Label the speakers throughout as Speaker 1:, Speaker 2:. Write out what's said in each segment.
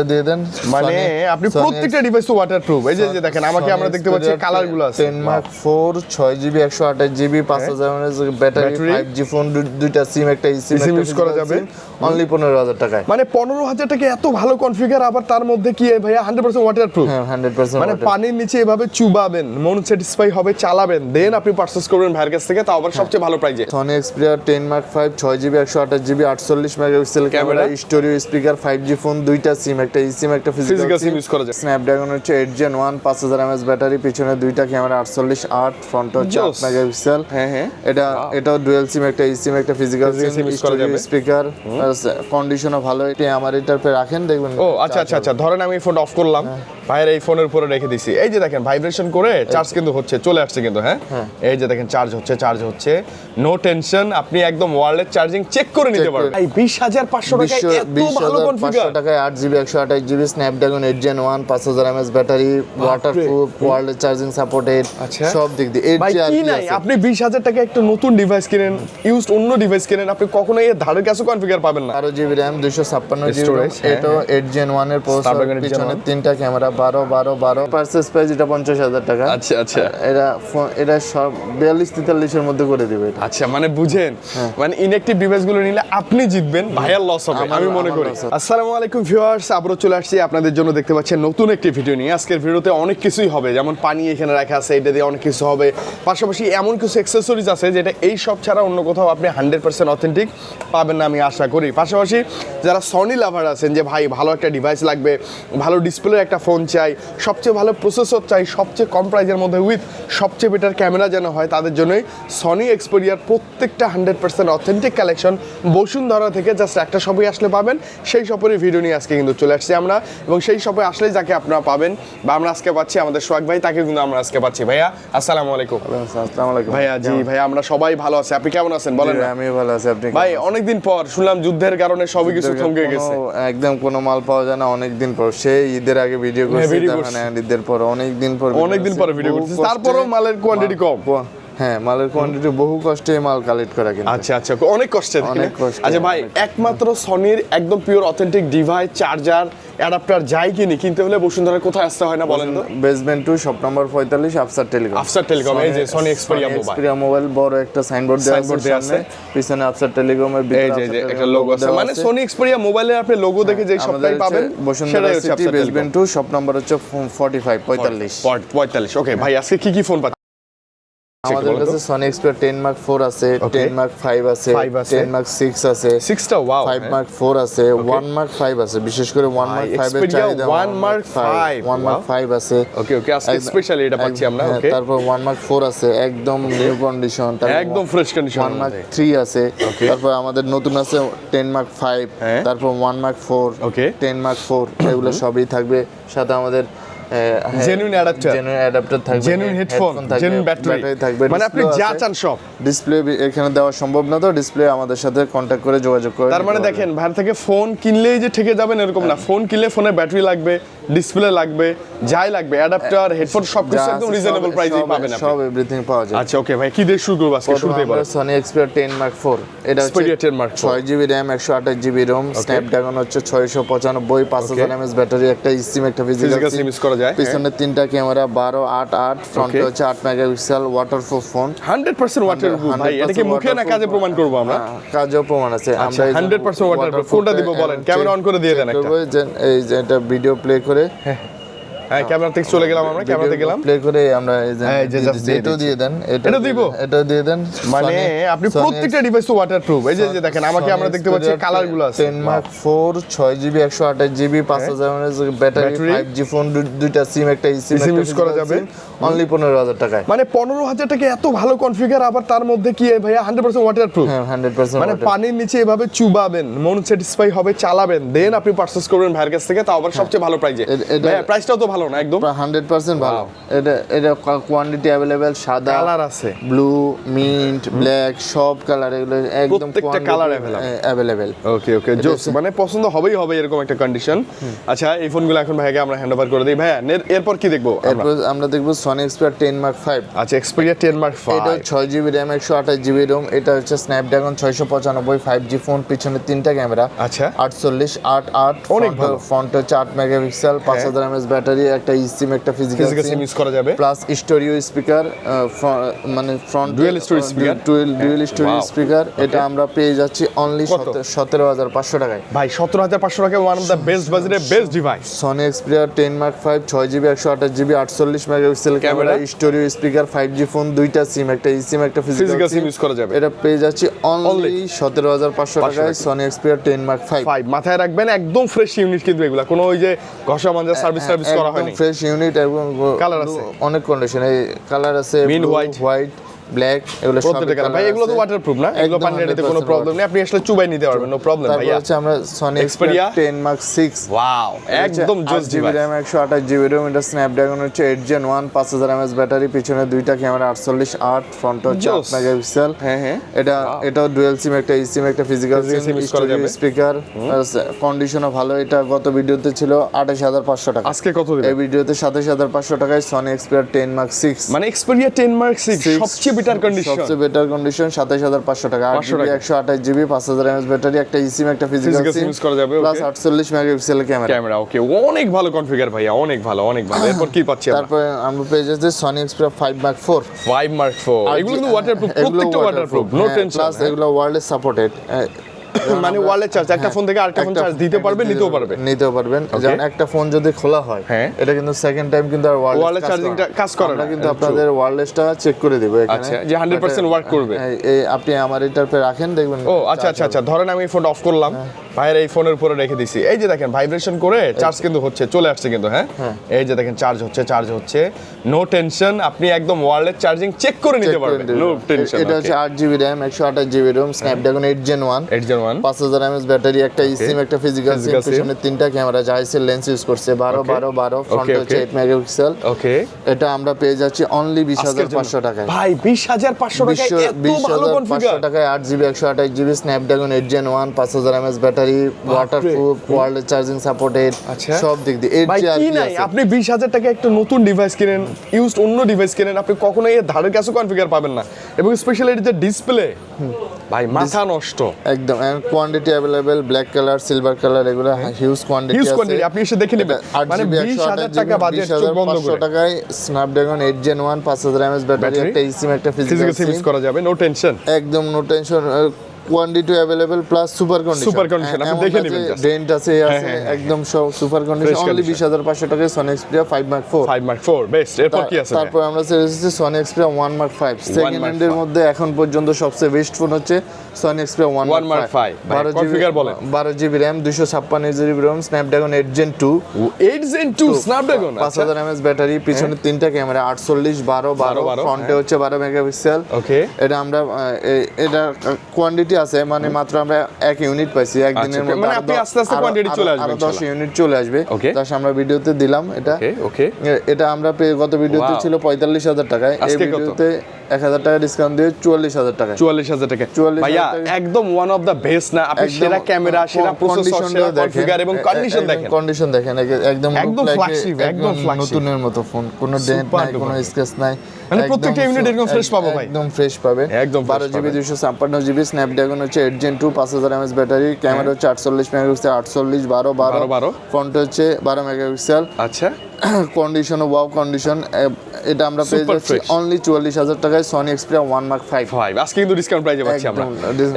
Speaker 1: দিয়ে দেন
Speaker 2: মানে আপনি প্রত্যেকটা ডিভাইস তো ওয়াটারপ্রুফ। এই যে দেখেন আমাকে আমরা দেখতে পাচ্ছি কালারগুলো আছে
Speaker 1: 10 Mark 4 6GB 128GB 5000 mAh battery 5G phone দুইটা সিম একটা
Speaker 2: সিম ইউজ করা যাবে
Speaker 1: অনলি 15000 টাকায়।
Speaker 2: মানে 15000 টাকা এত ভালো কনফিগার, আবার তার মধ্যে কি ভাইয়া 100% ওয়াটারপ্রুফ?
Speaker 1: হ্যাঁ 100%
Speaker 2: মানে পানির নিচে এভাবে চুবাবেন, মন স্যাটিসফাই হবে, চালাবেন, দেন আপনি পারচেজ করবেন ভাইয়ের কাছ থেকে, তাও আবার সবচেয়ে ভালো প্রাইজে।
Speaker 1: Sony Xperia 10 Mark 5 6GB 128GB 48 megapixel camera, স্টোরিও speaker, 5G phone দুইটা সিম একটা সিম একটা ফিজিক্যাল সিম
Speaker 2: ইউজ করা যায়।
Speaker 1: স্ন্যাপড্রাগন হচ্ছে 8 Gen 1 5000 mAh ব্যাটারি, পিছনে দুইটা ক্যামেরা 48 8 ফ্রন্ট হচ্ছে 8 মেগাপিক্সেল।
Speaker 2: হ্যাঁ
Speaker 1: এটা ডুয়াল সিম একটা সিম একটা ফিজিক্যাল সিম
Speaker 2: ইউজ করা যাবে।
Speaker 1: স্পিকার কন্ডিশনও ভালো। এটা আমার এটার পে রাখেন দেখবেন।
Speaker 2: ও আচ্ছা ধরেন আমি ফোন অফ করলাম, ভাইয়ের এই ফোনের উপরে রেখে দিছি, এই যে দেখেন ভাইব্রেশন করে চার্জ কিন্তু হচ্ছে, চলে আসছে কিন্তু। হ্যাঁ এই যে দেখেন চার্জ হচ্ছে, নো টেনশন, আপনি একদম ওয়্যারলেস চার্জিং চেক করে নিতে পারবেন। এই 20500 টাকায় এত ভালো কনফিগার,
Speaker 1: 20500 টাকায় 8GB 128GB Snapdragon 8 Gen 1 5000 mAh battery, waterproof, wireless charging supported, সব দিক দিয়ে
Speaker 2: ভাই কি নাই। আপনি 20000 টাকায় একটা নতুন ডিভাইস কিনেন, ইউজড অন্য ডিভাইস কিনেন, আপনি কখনোই এর ধারের কাছে কনফিগার পাবেন না।
Speaker 1: 12GB RAM 256GB, এটা 8 Gen 1 এর প্রসেসর, পিছনে তিনটা ক্যামেরা, 12 পারচেজ প্রাইস এটা 50000 টাকা।
Speaker 2: আচ্ছা
Speaker 1: এটা সব 42-43 এর মধ্যে করে দিবে এটা।
Speaker 2: আচ্ছা মানে বুঝেন, মানে ইনঅ্যাকটিভ ডিভাইস গুলো নিলে আপনি জিতবেন, ভাইয়ার লস হবে আমি মনে করি। আসসালামু আলাইকুম ভিউয়ার্স, আবারো চলে আসছি আপনাদের জন্য, দেখতে পাচ্ছেন নতুন একটি ভিডিও নিয়ে। আজকের ভিডিওতে অনেক কিছুই হবে, যেমন পানি এখানে রাখা আছে, এটা দিয়ে অনেক কিছু হবে, পাশাপাশি এমন কিছু অ্যাকসেসরিজ আছে যেটা এই সব ছাড়া অন্য কোথাও আপনি 100% অথেন্টিক পাবেন না আমি আশা করি। পাশাপাশি যারা সনি লাভার আছেন, যে ভাই ভালো একটা ডিভাইস লাগবে, ভালো ডিসপ্লের একটা ফোন চাই, সবচেয়ে ভালো প্রসেসর চাই, সবচেয়ে কম প্রাইজের মধ্যে উইথ সবচেয়ে বেটার ক্যামেরা যেন হয়, তাদের জন্যই সনি এক্সপেরিয়ার প্রত্যেকটা 100% অথেন্টিক কালেকশন বসুন্ধরা থেকে জাস্ট একটা শপে আসলে পাবেন। সেই শপের ভিডিও নিয়ে আজকে কিন্তু চলে আসছি আমরা, এবং সেই শপে আসলে যাকে আপনারা পাবেন বা আমরা আজকে পাচ্ছি আমাদের সোহাগ ভাই, তাকে কিন্তু আমরা আজকে পাচ্ছি। ভাইয়া আসসালামু আলাইকুম।
Speaker 1: আসসালামু আলাইকুম
Speaker 2: ভাইয়া। জি ভাইয়া, আমরা সবাই ভালো আছি, আপনি কেমন আছেন বলেন?
Speaker 1: আমি ভালো আছি, আপনি?
Speaker 2: ভাই অনেকদিন পর শুনলাম যুদ্ধের কারণে সবই কিছু থমকে গেছে,
Speaker 1: একদম কোনো মাল পাওয়া যায় না অনেকদিন পর। সেই ঈদের আগে ভিডিও করছি, ঈদের পর অনেকদিন পর
Speaker 2: ভিডিও করছি, তারপরেও মালের কোয়ান্টিটি কম।
Speaker 1: হ্যাঁ মালের কোয়ান্টিটি বহু কষ্টে মাল কালেক্ট করা কিন্তু।
Speaker 2: আচ্ছা অনেক কষ্টে। আচ্ছা ভাই, একমাত্র সনির একদম pure authentic device, charger, adapter যাই কিনতে হলে বসুন্ধরা কোথায় আসতে হয় না বলেন তো?
Speaker 1: Basement 2 shop number 45 Afsar telecom.
Speaker 2: এই যে সনি এক্সপেরিয়া
Speaker 1: মোবাইল বড় একটা সাইনবোর্ড দেওয়া আছে, পিছনে আফসার টেলিকমের
Speaker 2: এই যে একটা লোগো আছে, মানে সনি এক্সপেরিয়া মোবাইলের আপনি লোগো দেখে যেই সবটাই পাবেন
Speaker 1: Bashundhara city basement 2 shop number হচ্ছে 45
Speaker 2: ওকে ভাই, আজকে কি ফোন পাচ্ছেন
Speaker 1: আমাদের কাছে? Sony Xperia 10 Mark 4 আছে, 10 Mark 5 আছে, 10 Mark 6 আছে,
Speaker 2: 6টা ওয়াও,
Speaker 1: 5 Mark 4 আছে, 1 Mark 5 আছে, বিশেষ করে 1 Mark 5 এর চাহিদা,
Speaker 2: 1 Mark
Speaker 1: 5 আছে।
Speaker 2: ওকে আজকে স্পেশালি এটা পাচ্ছি আমরা। ওকে
Speaker 1: তারপর 1 Mark 4 আছে একদম নিউ কন্ডিশন,
Speaker 2: একদম ফ্রেশ কন্ডিশন।
Speaker 1: 1 Mark 3 আছে, তারপর আমাদের নতুন আছে 10 Mark 5, তারপর 1 Mark 4, 10 Mark 4, এগুলো সবই থাকবে। সাথে আমাদের
Speaker 2: জেনুইন অ্যাডাপ্টার থাকবে,
Speaker 1: জেনুইন হেডফোন, জেনুইন ব্যাটারি থাকবে,
Speaker 2: মানে আপনি যা চান সব।
Speaker 1: ডিসপ্লে এখানে দেওয়া সম্ভব না, তো ডিসপ্লে আমাদের সাথে কন্টাক্ট করে যোগাযোগ করে।
Speaker 2: তার মানে দেখেন ভাই থেকে ফোন কিনলেই যে ঠকে যাবেন এরকম না, ফোন কিনলে ফোনের ব্যাটারি লাগবে, ডিসপ্লে লাগবে, যাই লাগবে, অ্যাডাপ্টার, হেডফোন সবকিছু একদম রিজনেবল প্রাইসে পাবেন আপনি,
Speaker 1: সব এভরিথিং পাওয়া যায়।
Speaker 2: আচ্ছা ওকে ভাই, কি দিয়ে শুরু করব আজকে? শুরুতেই বলেন।
Speaker 1: Sony Xperia 10 Mark 4, এটা হচ্ছে
Speaker 2: 10 Mark 4,
Speaker 1: 6GB RAM 128GB ROM, Snapdragon হচ্ছে 695, 5000 mAh ব্যাটারি, একটা সিম একটা ফিজিক্যাল সিম ইউজ করা যায়, পিছনে তিনটা ক্যামেরা 12 8 8, ফ্রন্টে হচ্ছে 8 মেগাপিক্সেল, ওয়াটারপ্রুফ ফোন,
Speaker 2: 100% ওয়াটারপ্রুফ। ভাই এটা কি মুখে না কাজে প্রমাণ করব আমরা?
Speaker 1: কাজেও প্রমাণ আছে।
Speaker 2: আমরা 100% ওয়াটারপ্রুফ। ফোনটা দিব বলেন, ক্যামেরা অন করে দিয়ে দেন একটা।
Speaker 1: এই যে এটা ভিডিও প্লে করে,
Speaker 2: হ্যাঁ ক্যামেরা থেকে চলে গেলাম, আমরা ক্যামেরাতে গেলাম,
Speaker 1: প্লে করে আমরা এই যে এটা দিয়ে দেন, এটা দিয়ে দেন।
Speaker 2: মানে আপনি প্রত্যেকটা ডিভাইস তো ওয়াটারপ্রুফ। এই যে দেখেন আমাকে আমরা দেখতে পাচ্ছি কালারগুলো আছে
Speaker 1: 10 Mark 4 6GB 128GB 5000 mAh battery, 5G phone দুইটা সিম একটা সিম
Speaker 2: ইউজ করা যাবে
Speaker 1: অনলি 15000 টাকায়।
Speaker 2: মানে 15000 টাকা এত ভালো কনফিগার, আবার তার মধ্যে কি ভাইয়া 100% ওয়াটারপ্রুফ?
Speaker 1: হ্যাঁ 100%।
Speaker 2: মানে পানির নিচে এভাবে চুবাবেন, মন স্যাটিসফাই হবে, চালাবেন, দেন আপনি পারচেজ করবেন ভাইয়ের কাছ থেকে, তাও আবার সবচেয়ে ভালো প্রাইজে। ভাইয়া প্রাইসটাও তো ভালো ভালো না একদম
Speaker 1: 100% ভালো। এটা কোয়ান্টিটি अवेलेबल, সাদা
Speaker 2: কালার আছে,
Speaker 1: ব্লু, মিন্ট, ব্ল্যাক, সব কালার এগুলো একদম
Speaker 2: প্রত্যেকটা কালার
Speaker 1: अवेलेबल।
Speaker 2: ওকে ওকে, জোস, মানে পছন্দ হবেই হবে এরকম একটা কন্ডিশন। আচ্ছা, এই ফোনগুলো এখন ভাইয়াকে আমরা হ্যান্ড ওভার করে দিই। ভাইয়া এরপর কি দেখবো আমরা?
Speaker 1: এরপর আমরা দেখবো সনি এক্সপেরিয়া 10 মার্ক 5।
Speaker 2: আচ্ছা, এক্সপেরিয়া 10 মার্ক 5,
Speaker 1: এটা 6GB RAM 128GB ROM। এটা হচ্ছে স্ন্যাপড্রাগন 695 5G ফোন, পিছনে তিনটা ক্যামেরা,
Speaker 2: আচ্ছা
Speaker 1: 48 8
Speaker 2: অনেক ভালো।
Speaker 1: ফ্রন্ট হচ্ছে 8 মেগাপিক্সেল, 5000 mAh ব্যাটারি, একটা eSIM, একটা ফিজিক্যাল
Speaker 2: সিম ইউজ করা যাবে,
Speaker 1: প্লাস স্টোরিও স্পিকার, মানে front
Speaker 2: dual story speaker,
Speaker 1: dual story speaker. এটা আমরা পেয়ে যাচ্ছি অনলি
Speaker 2: কত?
Speaker 1: 17500 টাকায়।
Speaker 2: ভাই 17500 টাকায় ওয়ান অফ দ্য বেস্ট বাজেটের best device.
Speaker 1: Sony Xperia 10 mark 5 6GB 128GB 48 megapixel camera, স্টোরিও speaker, 5G phone, দুইটা সিম, একটা eSIM, একটা
Speaker 2: ফিজিক্যাল
Speaker 1: ফিজিক্যাল
Speaker 2: সিম ইউজ করা যাবে।
Speaker 1: এটা পেয়ে যাচ্ছি অনলি 17500 টাকায় সনি এক্সপেরিয়া 10 মার্ক 5।
Speaker 2: মাথায় রাখবেন একদম ফ্রেশ ইউনিট কিন্তু এগুলা, কোনো ওই যে ঘষা মাজা সার্ভিস করা হয়নি।
Speaker 1: ফ্রেশ ইউনিট এবং
Speaker 2: কালার আছে
Speaker 1: অনেক কন্ডিশন, এই কালার আছে
Speaker 2: Mint
Speaker 1: হোয়াইট, ব্ল্যাক, এগুলো সব
Speaker 2: প্রত্যেকটা কালার। ভাই এগুলো তো ওয়াটারপ্রুফ না, এগুলো
Speaker 1: একদম
Speaker 2: পানিতে কোনো
Speaker 1: 100%
Speaker 2: প্রবলেম নেই, আপনি আসলে চুবাই নিতে পারবেন, নো প্রবলেম
Speaker 1: তারপর
Speaker 2: ভাইয়া।
Speaker 1: হচ্ছে আমরা Sony
Speaker 2: Xperia
Speaker 1: Xperia 10 mark 6।
Speaker 2: Wow, একদম জোস
Speaker 1: GB
Speaker 2: device.
Speaker 1: RAM 128GB ROM। এটা স্ন্যাপড্রাগন হচ্ছে 8 Gen 1 5000 mAh ব্যাটারি, পিছনে দুইটা ক্যামেরা, 48 8 ফ্রন্ট হচ্ছে 8
Speaker 2: Joss.
Speaker 1: মেগাপিক্সেল।
Speaker 2: হ্যাঁ
Speaker 1: এটা ডুয়াল সিম, একটা eSIM, একটা ফিজিক্যাল
Speaker 2: Physical
Speaker 1: সিম,
Speaker 2: SIM use করা যাবে।
Speaker 1: স্পিকার, কন্ডিশনও ভালো। এটা গত ভিডিওতে ছিল 28500 টাকা,
Speaker 2: আজকে কত দিবেন?
Speaker 1: এই ভিডিওতে 27500 টাকায় সনি এক্সপেরিয়া 10 মার্ক 6।
Speaker 2: মানে এক্সপেরিয়া 10 মার্ক 6 সবচেয়ে বেটার কন্ডিশন,
Speaker 1: সবচেয়ে বেটার কন্ডিশন, 27500 টাকা, 8GB 128GB 5000 mAh ব্যাটারি, একটা eSIM, একটা ফিজিক্যাল
Speaker 2: Physical SIM
Speaker 1: সিম
Speaker 2: use করা যাবে,
Speaker 1: plus
Speaker 2: okay.
Speaker 1: 48 megapixel camera.
Speaker 2: Camera okay, অনেক ভালো কনফিগার ভাইয়া, অনেক ভালো অনেক ভালো। এরপর কি পাচ্ছি আমরা?
Speaker 1: তারপরে আমরা পেয়ে যাচ্ছি সনি এক্সপেরিয়া 5 মার্ক 4।
Speaker 2: 5 মার্ক 4, এগুলো কিন্তু ওয়াটারপ্রুফ, প্রত্যেকটা ওয়াটারপ্রুফ, নো টেনশন।
Speaker 1: প্লাস এগুলো ওয়্যারলেস সাপোর্টেড,
Speaker 2: মানে ওয়ালেট চার্জ, একটা ফোন থেকে আরেকটা ফোন চার্জ দিতে পারবে, নিতেও পারবেন। যেমন একটা ফোন যদি খোলা হয়, হ্যাঁ,
Speaker 1: এটা কিন্তু সেকেন্ড টাইম কিন্তু আর
Speaker 2: ওয়ালেট চার্জিংটা কাজ করে না,
Speaker 1: আমরা কিন্তু আপনাদের ওয়্যারলেসটা চেক করে দেব এখানে,
Speaker 2: আচ্ছা, যে 100% ওয়ার্ক করবে।
Speaker 1: এই আপনি আমার এটার পে রাখেন, দেখবেন।
Speaker 2: ও আচ্ছা আচ্ছা আচ্ছা, ধরেন আমি এই ফোনটা অফ করলাম, ভাইয়ের এই ফোনের উপরে রেখে দিছি, এই যে দেখেন ভাইব্রেশন করে চার্জ কিন্তু হচ্ছে, চলে আসছে কিন্তু, হ্যাঁ এই যে দেখেন চার্জ হচ্ছে, নো টেনশন, আপনি একদম ওয়্যারলেস চার্জিং চেক করে নিতে পারবেন, নো টেনশন।
Speaker 1: এটা হচ্ছে 8GB RAM 128GB ROM Snapdragon 8 Gen 1 5000 mAh battery, একটা eSIM, একটা ফিজিক্যাল সিম, পিছনে তিনটা ক্যামেরা, জাইসের লেন্স ইউজ করছে, 12 ফ্রন্ট হচ্ছে 8 মেগাপিক্সেল।
Speaker 2: ওকে,
Speaker 1: এটা আমরা পেয়ে যাচ্ছি অনলি 20500 টাকায়।
Speaker 2: ভাই 20500 টাকায় এত ভালো কনফিগার,
Speaker 1: 20500 টাকায় 8GB 128GB Snapdragon 8 Gen 1 5000 mAh battery, waterproof, wireless charging supported, সব দিক দিয়ে এর
Speaker 2: ভাই
Speaker 1: চেয়ে আর
Speaker 2: কি
Speaker 1: কি
Speaker 2: নাই।
Speaker 1: আছে?
Speaker 2: আপনি 20000 টাকা একটা নতুন ডিভাইস কিনেন, ইউজড অন্য ডিভাইস কিনেন, আপনি কখনোই এর ধারের কাছে কনফিগার পাবেন না। এবং স্পেশালি এর যে ডিসপ্লে, ভাই মাথা নষ্ট
Speaker 1: একদম। And quantity available, black colour, silver colour, এগুলো হিউজ কোয়ান্টিটি
Speaker 2: হিউজ
Speaker 1: আছে।
Speaker 2: কোয়ান্টিটি, আপনি এসে দেখে নেবেন। মানে 20000 টাকা বাজেট চোখ বন্ধ করে
Speaker 1: 20500 টাকায় স্ন্যাপড্রাগন 8 Gen 1 5000 mAh ব্যাটারি, একটা eSIM, একটা
Speaker 2: physical
Speaker 1: physical
Speaker 2: SIM
Speaker 1: SIM
Speaker 2: use করা যাবে, নো টেনশন,
Speaker 1: একদম no tension. Quantity available plus super condition,
Speaker 2: super condition, আপনি দেখে নেবেন জাস্ট।
Speaker 1: ডেন্ট আছে, একদম সব সুপার কন্ডিশন, অনলি 20500 টাকায় Sony Xperia 5 mark 4।
Speaker 2: 5 mark 4 best. এরপর কি আছে?
Speaker 1: তারপর আমরা চলে এসেছি সনি এক্সপেরিয়া 1 মার্ক 5 সেকেন্ড হ্যান্ডের মধ্যে এখন পর্যন্ত সবচেয়ে বেস্ট ফোন হচ্ছে Sony Xperia 1 mark 5। 12GB RAM 256GB ROM Snapdragon 8 Gen 2
Speaker 2: 8 Gen 2 Snapdragon,
Speaker 1: 5000 mAh battery, পিছনে তিনটা ক্যামেরা, 48 12 ফ্রন্টে হচ্ছে 12 মেগাপিক্সেল।
Speaker 2: ওকে,
Speaker 1: এটা আমরা এটা কোয়ান্টিটি আছে, মানে মাত্র আমরা 1 ইউনিট পাইছি একদিনের মধ্যে,
Speaker 2: মানে আপনি আস্তে আস্তে কোয়ান্টিটি চলে আসবে,
Speaker 1: 10 ইউনিট চলে আসবে, জাস্ট আমরা ভিডিওতে দিলাম এটা।
Speaker 2: ওকে,
Speaker 1: এটা আমরা গত ভিডিওতে ছিল 45000 টাকায়, এই ভিডিওতে 1000 টাকা ডিসকাউন্ট দিয়ে 44000 টাকা।
Speaker 2: 44000 টাকা ভাইয়া, একদম ওয়ান অফ দা বেস্ট না? আপনি সেরা ক্যামেরা, সেরা প্রসেসর, সেরা কনফিগার এবং
Speaker 1: কন্ডিশন দেখেন, একদম
Speaker 2: ফ্ল্যাগশিপ, একদম
Speaker 1: নতুনের মতো ফোন, কোনো ডেন্ট নাই, কোনো স্ক্র্যাচ নাই,
Speaker 2: মানে প্রত্যেকটা ইউনিট এরকম ফ্রেশ পাবো ভাই,
Speaker 1: একদম ফ্রেশ পাবেন।
Speaker 2: একদম
Speaker 1: 12GB 256GB স্ন্যাপড্রাগন হচ্ছে 8 Gen 2 5000 mAh ব্যাটারি, ক্যামেরা হচ্ছে 48 মেগাপিক্সেল, 48 12 ফ্রন্ট হচ্ছে 12 মেগাপিক্সেল।
Speaker 2: আচ্ছা,
Speaker 1: কন্ডিশন ওয়াও কন্ডিশন। এটা আমরা পেয়ে যাচ্ছি অনলি 44000 টাকায় সনি এক্সপেরিয়া 1 মার্ক 5।
Speaker 2: আজকে কিন্তু ডিসকাউন্ট প্রাইসে পাচ্ছি আমরা,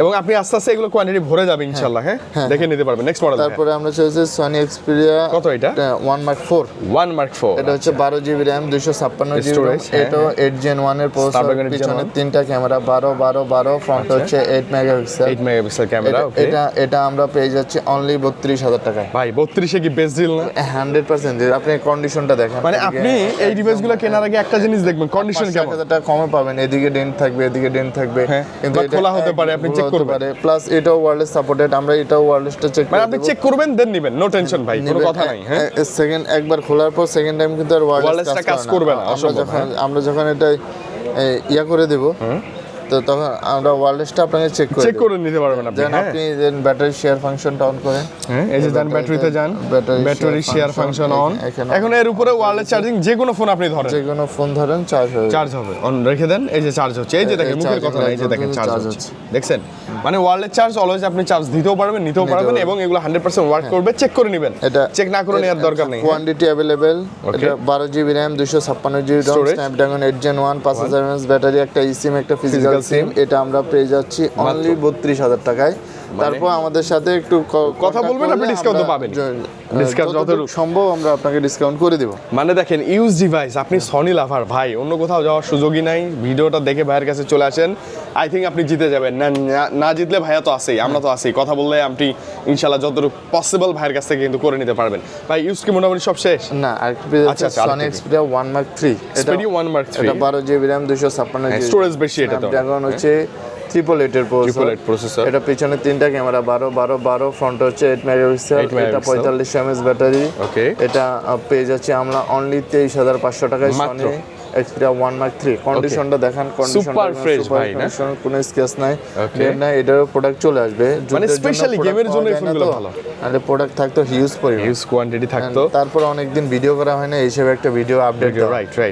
Speaker 2: এবং আপনি আস্তে আস্তে এগুলো কোয়ান্টিটি ভরে যাবে ইনশাআল্লাহ, হ্যাঁ দেখে নিতে পারবেন। নেক্সট মডেল,
Speaker 1: তারপরে আমরা চলেছে সনি এক্সপেরিয়া
Speaker 2: কত, এটা
Speaker 1: 1 মার্ক 4।
Speaker 2: 1 মার্ক 4
Speaker 1: এটা হচ্ছে 12GB RAM 256GB
Speaker 2: Storage,
Speaker 1: এটা 8 Gen 1 এর প্রসেসর, পিছনে তিনটা ক্যামেরা, 12 ফ্রন্ট হচ্ছে 8 মেগাপিক্সেল,
Speaker 2: 8 মেগাপিক্সেল ক্যামেরা। ওকে,
Speaker 1: এটা আমরা পেয়ে যাচ্ছি অনলি 32000 টাকায়।
Speaker 2: ভাই 32 এ কি বেস্ট ডিল না?
Speaker 1: 100% আপনি কন্ডিশনটা দেখেন,
Speaker 2: মানে আপনি এই ডিভাইসগুলো কেনার আগে আগে একটা জিনিস দেখবেন কন্ডিশন কেমন।
Speaker 1: 1000 টাকা কমে পাবেন, এদিকে ডেন্ট থাকবে, এদিকে ডেন্ট থাকবে,
Speaker 2: কিন্তু এটা খোলা হতে পারে, আপনি চেক করতে পারে।
Speaker 1: প্লাস এটাও ওয়্যারলেস সাপোর্টেড, আমরা এটাও ওয়্যারলেসটা চেক
Speaker 2: মানে আপনি চেক করবেন দেন নেবেন, নো টেনশন ভাই, কোনো কথা নাই। হ্যাঁ,
Speaker 1: সেকেন্ড একবার খোলার পর সেকেন্ড টাইম কিন্তু আর
Speaker 2: ওয়্যারলেসটা কাজ করবে না।
Speaker 1: আমরা যখন এটা ইয়া করে দেব, তো তখন আমরা ওয়্যারলেসটা আপনাকে চেক
Speaker 2: করে নিতে পারবেন আপনি।
Speaker 1: হ্যাঁ, আপনি দেন ব্যাটারি শেয়ার ফাংশনটা অন করেন।
Speaker 2: হ্যাঁ, এই যে যান ব্যাটারিতে যান, ব্যাটারি শেয়ার ফাংশন অন। এখন এর উপরে ওয়্যারলেস চার্জিং, যে কোনো ফোন আপনি ধরেন,
Speaker 1: যে কোনো ফোন ধরেন চার্জ হবে,
Speaker 2: অন রেখে দেন। এই যে চার্জ হচ্ছে, এই যে দেখেন মুখের কথা না, এই যে দেখেন চার্জ হচ্ছে, দেখছেন? মানে ওয়্যারলেস চার্জ অলওয়েজ আপনি চার্জ দিতেও পারবেন, নিতেও পারবেন, এবং এগুলো 100% ওয়ার্ক করবে। চেক করে নেবেন,
Speaker 1: এটা
Speaker 2: চেক না করে নেওয়ার দরকার নেই।
Speaker 1: কোয়ান্টিটি अवेलेबल, এটা 12 GB RAM, 256 GB ROM, Snapdragon 8 Gen 1, 5000 mAh battery, একটা eSIM, একটা ফিজিক্যাল সিম। এটা আমরা পেয়ে যাচ্ছি অনলি 32000 টাকায়। তারপর আমাদের সাথে একটু
Speaker 2: কথা বলবেন, আপনি ডিসকাউন্ট পাবেন। ডিসকাউন্ট যতটুকু
Speaker 1: সম্ভব আমরা আপনাকে ডিসকাউন্ট করে দেব।
Speaker 2: মানে দেখেন, ইউজ ডিভাইস, আপনি সনি লাভার ভাই, অন্য কোথাও যাওয়ার সুযোগই নাই। ভিডিওটা দেখে ভাইয়ের কাছে চলে আসেন, আই থিঙ্ক আপনি জিতে যাবেন। না জিতলে ভাইয়া তো আছেই, আমরা তো আছি, কথা বললে আপনি ইনশাআল্লাহ যতটুকু পসিবল ভাইয়ের কাছ থেকে কিন্তু করে নিতে পারবেন। ভাই ইউজ কি মোটামুটি সব শেষ?
Speaker 1: না, আচ্ছা, Sony Xperia 1 Mark 3,
Speaker 2: Xperia 1 Mark 3,
Speaker 1: এটা 12 জিবি RAM, 256 জিবি
Speaker 2: স্টোরেজ বেশি। এটা তো
Speaker 1: স্ন্যাপড্রাগন হচ্ছে 888 এর প্রসেসর। এটা পিছনে তিনটা ক্যামেরা, 12 ফ্রন্ট হচ্ছে 8 মেগাপিক্সেল, এটা 45 mAh ব্যাটারি।
Speaker 2: ওকে,
Speaker 1: এটা পেয়ে যাচ্ছি আমরা অনলি 23500 টাকায় সনি Xperia 1 Mark 3। কন্ডিশনটা দেখেন,
Speaker 2: সুপার ফ্রেশ ভাই, না
Speaker 1: কোনো স্ক্র্যাচ নাই, ডেন্ট নাই। এটারও প্রোডাক্ট চলে আসবে,
Speaker 2: মানে স্পেশালি গেমের জন্য এই ফোনগুলো ভালো।
Speaker 1: আর প্রোডাক্ট থাকতো হিউজ পরিমাণ,
Speaker 2: হিউজ কোয়ান্টিটি থাকতো।
Speaker 1: তারপর অনেকদিন ভিডিও করা হয় না, এই হিসেবে একটা ভিডিও আপডেট।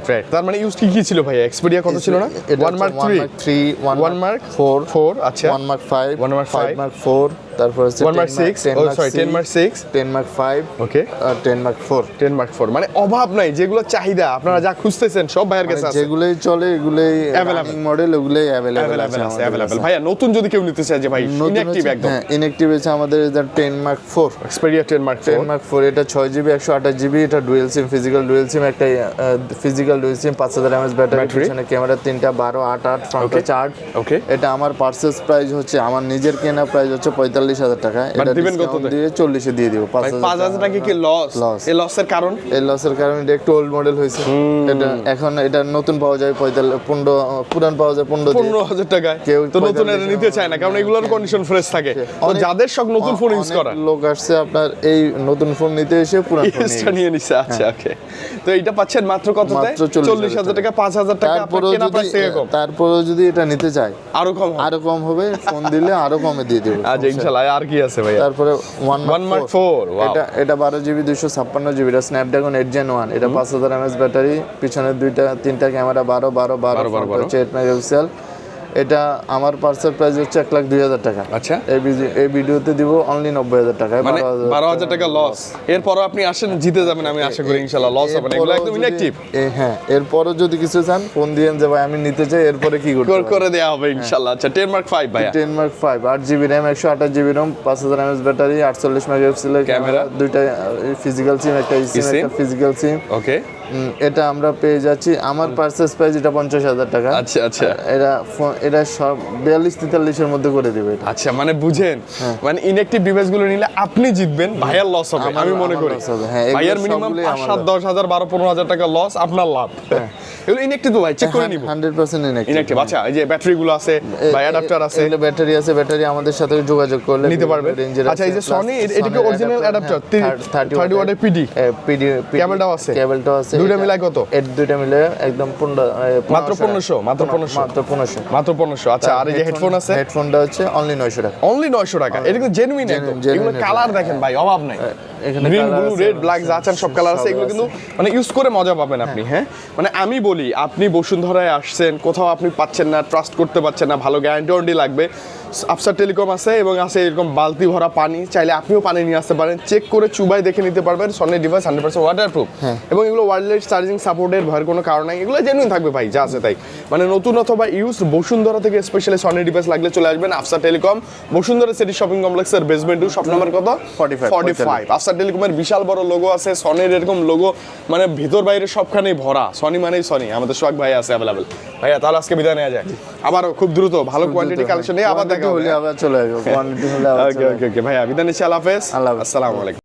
Speaker 2: রাইট। তার মানে ইউজ কি ছিল ভাই? Xperia কত ছিল না? 1 Mark 3, 1 Mark 4, আচ্ছা
Speaker 1: 1 Mark 5,
Speaker 2: 1 Mark 5,
Speaker 1: 5 Mark 4, তারপর হচ্ছে
Speaker 2: 1 Mark 6, 10 Mark 6,
Speaker 1: 10 Mark 5,
Speaker 2: ওকে,
Speaker 1: আর 10 Mark 4।
Speaker 2: 10 Mark 4 মানে অভাব নাই, যেগুলো চাহিদা আপনারা যা খুঁজতেছেন সব ভাইয়ের কাছে আছে।
Speaker 1: যেগুলোই চলে এগুলোই রানিং মডেল, ওগুলোই अवेलेबल
Speaker 2: আছে। ভাইয়া নতুন যদি কেউ নিতে চায়, যে ভাই ইনঅ্যাকটিভ একদম,
Speaker 1: হ্যাঁ ইনঅ্যাকটিভ আছে আমাদের। এটা 10 Mark 4,
Speaker 2: Xperia 10 Mark 4,
Speaker 1: এটা 6 জিবি 128 জিবি, এটা dual SIM, physical dual SIM, একটা physical dual SIM, 5000 mAh battery, পিছনে ক্যামেরা তিনটা, 12, 8, 8 ফ্রন্ট হচ্ছে 8।
Speaker 2: ওকে,
Speaker 1: এটা আমার পারচেজ প্রাইস হচ্ছে, আমার নিজের কেনা প্রাইস হচ্ছে 45000 টাকা। এটা
Speaker 2: দিবেন কত
Speaker 1: দিয়ে 40 এ দিয়ে দিব।
Speaker 2: 5000 টাকা কি লস? এই লসের কারণ?
Speaker 1: এই লসের কারণ এটা একটু ওল্ড মডেল হয়েছে। এটা এখন এটা নতুন পাওয়া যায় 15, পুরান পাওয়া যায়
Speaker 2: 15000 টাকায়। কেউ তো নতুন এটা নিতে চায় না, কারণ এগুলোর কন্ডিশন ফ্রেশ থাকে। তো যাদের সব নতুন ফোন ইউজ করা,
Speaker 1: লোক আসছে আপনার এই নতুন ফোন নিতে এসে পুরান ফোন
Speaker 2: নিয়ে নিছে। আচ্ছা, ওকে। তো এটা পাচ্ছেন মাত্র কততে? 40000 টাকা, 5000 টাকা আপনার কেনা প্রাইস থেকে কম।
Speaker 1: তারপরে যদি এটা নিতে চায়
Speaker 2: আরো কম
Speaker 1: হবে, ফোন দিলে আরো কমে দিয়ে দেব।
Speaker 2: আচ্ছা, ইনশাআল্লাহ। আর কি আছে ভাই?
Speaker 1: তারপরে 1 Mark 4, এটা 12 জিবি 256 জিবি, এটা স্ন্যাপড্রাগন 8 Gen 1, এটা 5000 mAh ব্যাটারি, পিছনে তিনটা ক্যামেরা, 12 হচ্ছে 8 মেগাপিক্সেল। এটা আমার পার্সেল প্রাইস হচ্ছে 1,02,000 টাকা।
Speaker 2: আচ্ছা,
Speaker 1: এই ভিডিওতে দিব অনলি 90000 টাকায়,
Speaker 2: মানে 12000 টাকা লস। এরপরও আপনি আসেন, জিতে যাবেন আমি আশা করি, ইনশাআল্লাহ লস হবে না। এগুলো একদম ইনঅ্যাকটিভ।
Speaker 1: হ্যাঁ, এরপরও যদি কিছু চান ফোন দিয়েন যে ভাই আমি নিতে চাই, এরপরে কি
Speaker 2: করে দেয়া হবে ইনশাআল্লাহ। আচ্ছা, 10 Mark 5 ভাই,
Speaker 1: 10 Mark 5, 8 GB RAM, 128 GB ROM, 5000 mAh battery, 48 মেগাপিক্সেলের ক্যামেরা, দুইটা ফিজিক্যাল সিম, একটা eSIM, একটা ফিজিক্যাল সিম।
Speaker 2: ওকে,
Speaker 1: এটা আমরা পেয়ে যাচ্ছি, আমার পারচেজ প্রাইস এটা 50000 টাকা।
Speaker 2: আচ্ছা,
Speaker 1: এটা সব 42-43 এর মধ্যে করে দিবে এটা।
Speaker 2: আচ্ছা, মানে বুঝেন, মানে ইনঅ্যাকটিভ ডিভাইস গুলো নিলে আপনি জিতবেন, ভাইয়ার লস হবে আমি মনে করি। ভাইয়ার মিনিমাম 5-7-10,000, 12-15,000 টাকা লস, আপনার লাভ। এগুলো ইনঅ্যাকটিভ তো ভাই চেক করে নিব,
Speaker 1: 100%
Speaker 2: ইনঅ্যাকটিভ। আচ্ছা, এই যে ব্যাটারি গুলো আছে বা অ্যাডাপ্টার আছে,
Speaker 1: এগুলো ব্যাটারি আছে, ব্যাটারি আমাদের সাথে যোগাযোগ করলে
Speaker 2: নিতে পারবেন। আচ্ছা, এই যে সনি, এটা কি অরিজিনাল অ্যাডাপ্টার 30 ওয়াটের পিডি কেবলটাও আছে, দুইটা মিলাই কত?
Speaker 1: এর দুইটা মিলে একদম
Speaker 2: মাত্র 1500। আচ্ছা, আর এই যে হেডফোন আছে,
Speaker 1: হেডফোনটা হচ্ছে অনলি 900 টাকা।
Speaker 2: অনলি 900 টাকা। এটা কিন্তু জেনুইন একদম। এগুলো কালার দেখেন ভাই, অভাব নাই।
Speaker 1: এখানে
Speaker 2: গ্রিন, ব্লু, রেড, ব্ল্যাক যা চান সব কালার আছে। এগুলো কিন্তু মানে ইউজ করে মজা পাবেন আপনি। হ্যাঁ, মানে আমি বলি, আপনি বসুন্ধরায় আসছেন, কোথাও আপনি পাচ্ছেন না, ট্রাস্ট করতে পারছেন না, ভালো গ্যারান্টি লাগবে, আফসার টেলিকম আছে, এবং আছে এরকম বালতি ভরা পানি, চাইলে আপনিও পানি নিয়ে আসতে পারেন, চেক করে চুবাই দেখে নিতে পারবেন। সনি ডিভাইস 100% ওয়াটারপ্রুফ, এবং এগুলো ওয়্যারলেস চার্জিং সাপোর্টের ভয়ের কোনো কারণ নাই। এগুলো জেনুইন থাকবে ভাই, যা আছে তাই। মানে নতুন অথবা ইউজ বসুন্ধরা থেকে স্পেশালি সনি ডিভাইস লাগলে চলে আসবেন Afsar telecom, Bashundhara city shopping কমপ্লেক্সের বেসমেন্ট 2, শপ নাম্বার কত? 45। আফসার টেলিকমের বিশাল বড় লোগো আছে, সনির এরকম লোগো মানে ভিতর বাইরে সবখানেই ভরা। সনি মানেই সনি। আমাদের সোহাগ ভাই আছে অ্যাভেলেবল। ভাইয়া তাহলে আজকে বিদায় নেওয়া যায়, আবারও খুব দ্রুত ভালো কোয়ান্টিটি কালেকশন নিয়ে আবার দেখা হবে।
Speaker 1: আবার চলে আসবো, কোয়ান্টিটি হলে আবার
Speaker 2: ওকে ভাইয়া বিদায় নিচ্ছি। আল্লাহ হাফেজ, আসসালামু আলাইকুম।